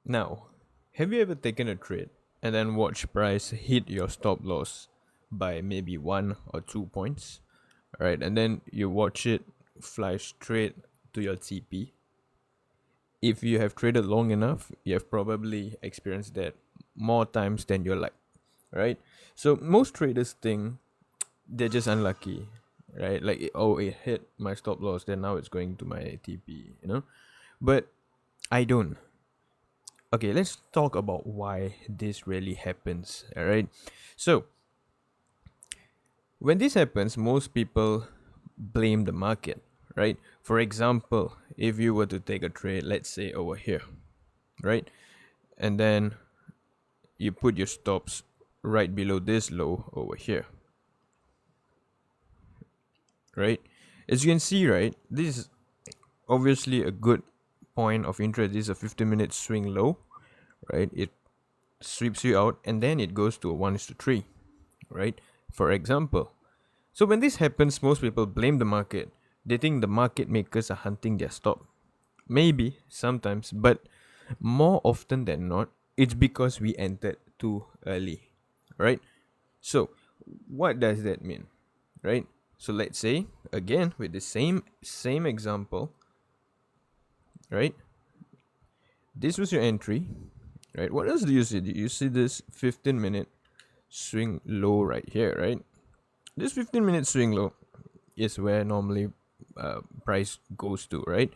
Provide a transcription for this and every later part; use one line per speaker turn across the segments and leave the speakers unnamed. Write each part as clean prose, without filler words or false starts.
Now, have you ever taken a trade and then watched price hit your stop loss by maybe 1 or 2 points, right? And then you watch it fly straight to your TP. If you have traded long enough, you have probably experienced that more times than you like, right? So most traders think they're just unlucky, right? Like, oh, it hit my stop loss, then now it's going to my TP. But I don't. Okay, let's talk about why this really happens, all right? So when this happens, most people blame the market, right? For example, if you were to take a trade, let's say over here, right? And then you put your stops right below this low over here, right? As you can see, right, this is obviously a good point of interest. This is a 15-minute swing low, right? It sweeps you out and then it goes to a 1:3, right? For example. So when this happens, most people blame the market. They think the market makers are hunting their stop. Maybe, sometimes, but more often than not, it's because we entered too early, right? So, what does that mean, right? So let's say again with the same example, right? This was your entry, right? What else do you see? Do you see this 15-minute swing low right here, right? This 15-minute swing low is where normally price goes to, right?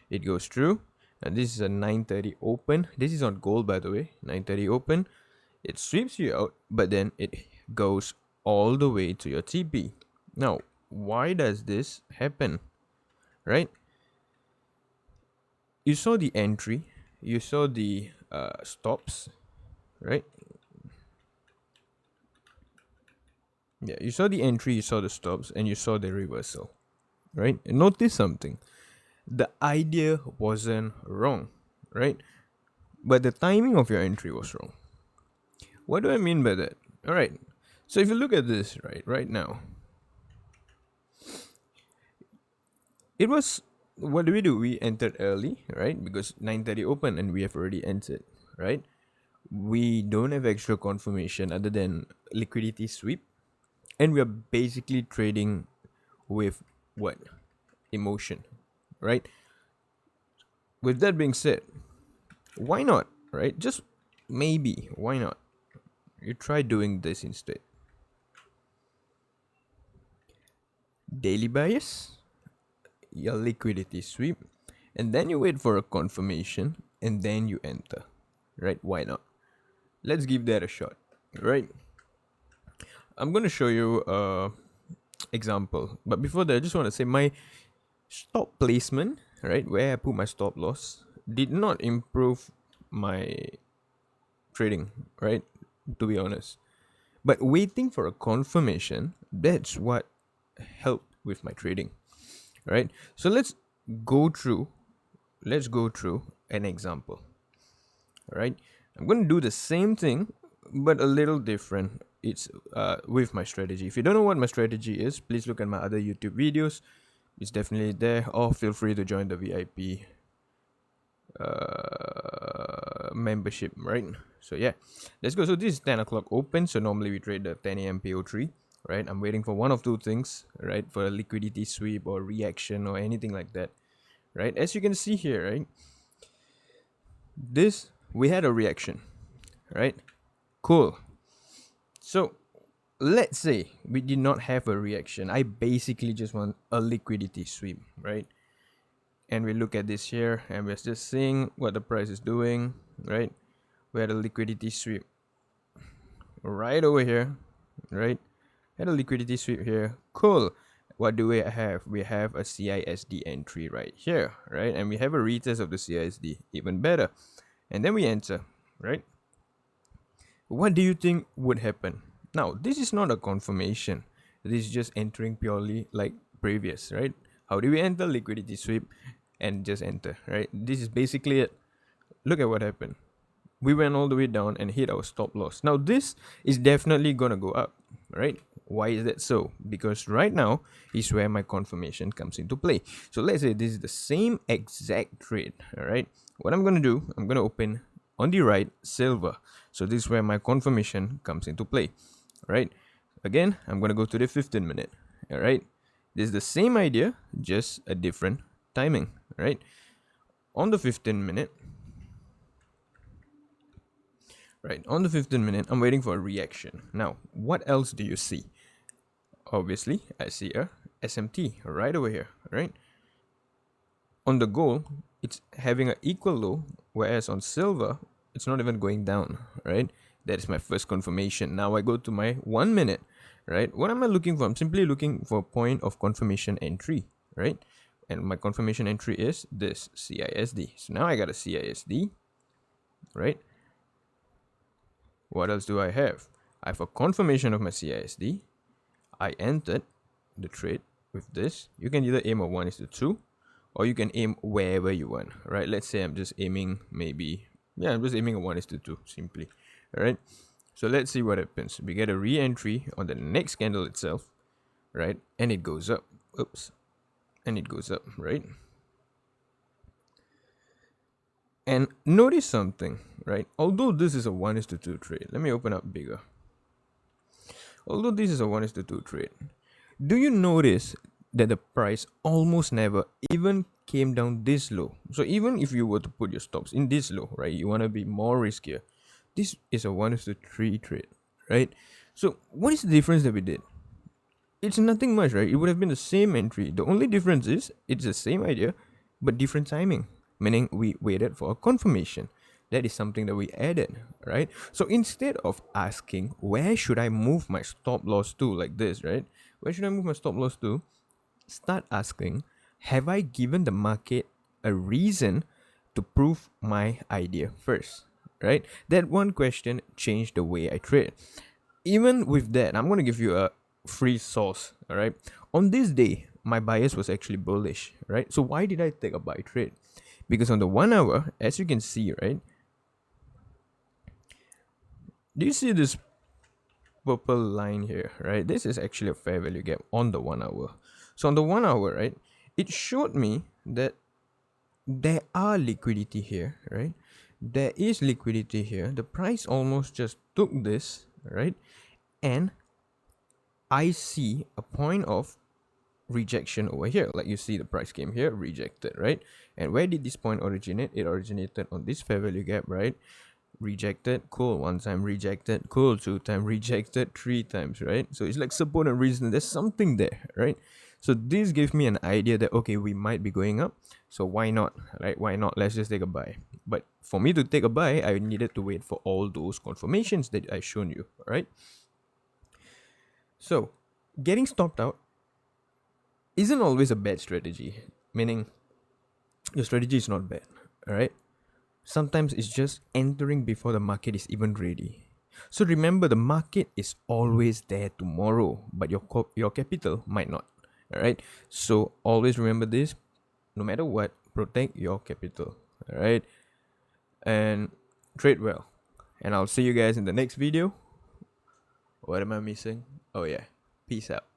It goes through, and this is a 9:30 open. This is on gold, by the way. 9:30 open. It sweeps you out, but then it goes all the way to your TP. Now, why does this happen, right? You saw the entry, you saw the stops, right? Yeah, you saw the entry, you saw the stops, and you saw the reversal, right? And notice something. The idea wasn't wrong, right? But the timing of your entry was wrong. What do I mean by that? All right. So if you look at this, right now, it was, what do we do? We entered early, right? Because 9:30 open and we have already entered, right? We don't have extra confirmation other than liquidity sweep, and we are basically trading with what? Emotion, right? With that being said, why not, right? Just maybe, why not? You try doing this instead. Daily bias, your liquidity sweep, and then you wait for a confirmation and then you enter, right? Why not? Let's give that a shot, right? I'm going to show you a example, but before that I just want to say my stop placement, right, where I put my stop loss, did not improve my trading, right? To be honest, but waiting for a confirmation, that's what helped with my trading, right? So go through let's go through an example. All right, I'm going to do the same thing but a little different. It's with my strategy. If you don't know what my strategy is, please look at my other YouTube videos. It's definitely there, or feel free to join the VIP membership, right? So yeah, let's go. So this is 10 o'clock open, so normally we trade the 10 a.m. PO3, right? I'm waiting for one of two things, right? For a liquidity sweep or reaction or anything like that, right? As you can see here, right, this, we had a reaction, right? Cool. So let's say we did not have a reaction. I basically just want a liquidity sweep, right? And we look at this here and we're just seeing what the price is doing, right? We had a liquidity sweep right over here, right? Had a liquidity sweep here. Cool. What do we have? We have a CISD entry right here, right? And we have a retest of the CISD, even better. And then we enter, right? What do you think would happen? Now, this is not a confirmation. This is just entering purely like previous, right? How do we enter? Liquidity sweep and just enter, right? This is basically it. Look at what happened. We went all the way down and hit our stop loss. Now, this is definitely gonna go up, right? Why is that so? Because right now is where my confirmation comes into play. So let's say this is the same exact trade, all right? What I'm gonna do, I'm gonna open On the right, silver. So this is where my confirmation comes into play. All right. Again, I'm going to go to the 15 minute. All right. This is the same idea, just a different timing. All right. On the 15 minute, I'm waiting for a reaction. Now, what else do you see? Obviously, I see a SMT right over here, right? On the gold, it's having an equal low, whereas on silver, it's not even going down, right? That is my first confirmation. Now I go to my 1 minute, right? What am I looking for? I'm simply looking for a point of confirmation entry, right? And my confirmation entry is this CISD. So now I got a CISD, right? What else do I have? I have a confirmation of my CISD. I entered the trade with this. You can either aim a 1:2 or you can aim wherever you want, right? Let's say I'm just aiming I'm just aiming a 1:2 simply, all right? So let's see what happens. We get a re-entry on the next candle itself, right? And it goes up. Oops. And it goes up, right? And notice something, right? Although this is a 1:2 trade, let me open up bigger. Although this is a 1:2 trade, do you notice that the price almost never even came down this low? So even if you were to put your stops in this low, right, you want to be more riskier. This is a 1:3 trade, right? So what is the difference that we did? It's nothing much, right? It would have been the same entry. The only difference is it's the same idea, but different timing, meaning we waited for a confirmation. That is something that we added, right? So instead of asking, where should I move my stop loss to, like this, right? Where should I move my stop loss to? Start asking, have I given the market a reason to prove my idea first, right? That one question changed the way I trade. Even with that, I'm going to give you a free source, all right? On this day, my bias was actually bullish, right? So why did I take a buy trade? Because on the 1 hour, as you can see, right? Do you see this purple line here, right? This is actually a fair value gap on the 1 hour. So on the 1 hour, right, it showed me that there are liquidity here, right? There is liquidity here. The price almost just took this, right? And I see a point of rejection over here. Like you see the price came here, rejected, right? And where did this point originate? It originated on this fair value gap, right? Rejected, cool, 1 time, rejected, cool, 2 time, rejected, 3 times, right? So it's like support and resistance. There's something there, right? So this gives me an idea that, okay, we might be going up. So why not, right? Why not? Let's just take a buy. But for me to take a buy, I needed to wait for all those confirmations that I shown you, right? So getting stopped out isn't always a bad strategy, meaning your strategy is not bad, all right? Sometimes it's just entering before the market is even ready. So remember, the market is always there tomorrow, but your capital might not. All right. So always remember this. No matter what, protect your capital. All right. And trade well. And I'll see you guys in the next video. What am I missing? Oh yeah. Peace out.